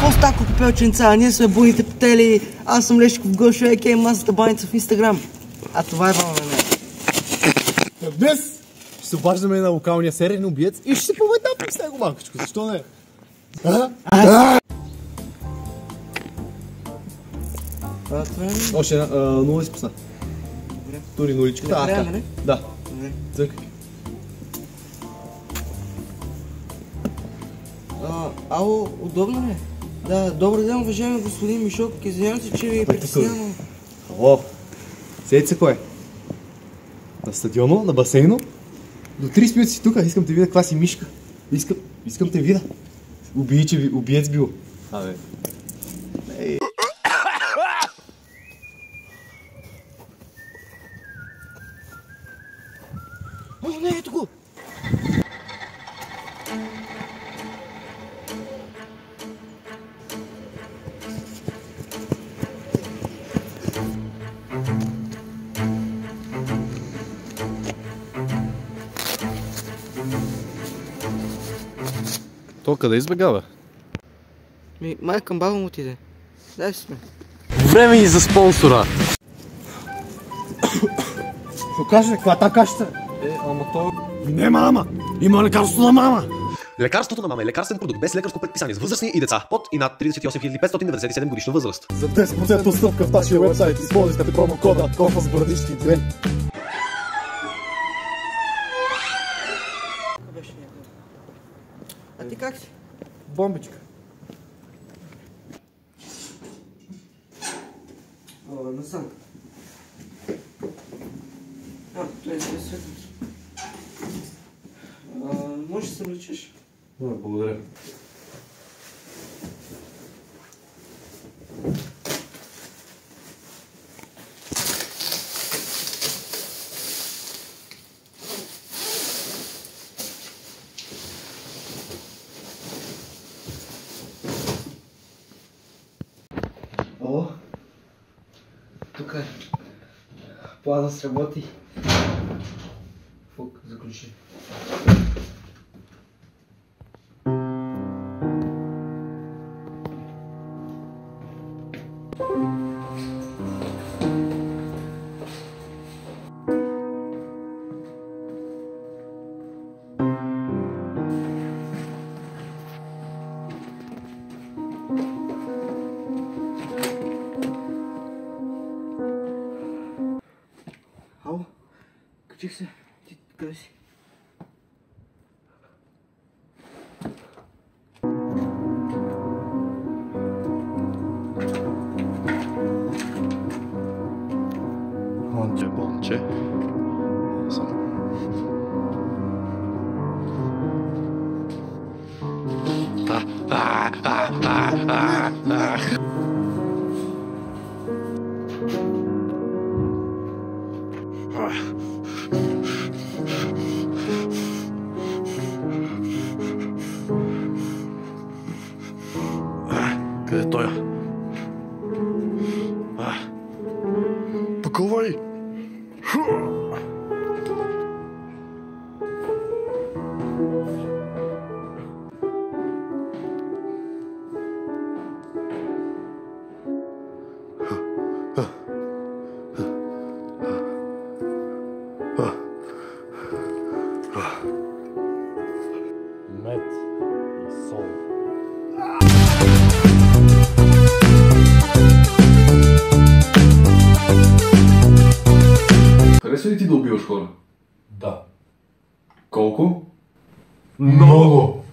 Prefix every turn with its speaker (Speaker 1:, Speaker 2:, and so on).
Speaker 1: Какво стако купелченца? Ние сме буйните петели, аз съм Лешков Гошо, а.к.а. масата баница в Инстаграм. А това е баба на мен.
Speaker 2: Днес ще се обаждаме на локалния сериен убиец и ще се поведапим с него малкичко. Защо не? Още една, нула изпусна.
Speaker 1: Добре.
Speaker 2: Тури нуличката.
Speaker 1: Не трябва,
Speaker 2: да.
Speaker 1: Добре.
Speaker 2: Цъкай.
Speaker 1: Ало, удобно ли? Да, добър ден, уважаеми господин Мишок. Извинявам се, че ви притеснявам.
Speaker 2: Ало, седи се кой? На стадиона, на басейно? До 30 минути си тук, искам те видя каква си мишка. Искам те видя. Убиец бил. Абе.
Speaker 1: О, не, ето го!
Speaker 2: То къде избегава?
Speaker 1: Май към баба му отиде. Дай си сме.
Speaker 2: Време и за спонсора! Що каже, каква та кашата? Ама то... Не, мама! Има лекарство на мама!
Speaker 3: Лекарството на мама е лекарствен продукт без лекарско предписание за възрастни и деца под и над 38 597 годишна възраст.
Speaker 2: За 10% отстъпка в нашия уебсайт използвайте промокода КОФАС Брадички 2.
Speaker 1: А ти как си?
Speaker 2: Бомбичка.
Speaker 1: Насам. Той е светло. Можеш да се влечеш?
Speaker 2: Благодаря.
Speaker 1: О, тук е. Плана сработи. Фук, заключи. Ало, качих се. Ти къде си?
Speaker 2: Бонче. Къде е той? Пъкувай! Мед и сол.
Speaker 4: Харесва ли ти да убиваш хора?
Speaker 2: Да.
Speaker 4: Колко?
Speaker 2: Много!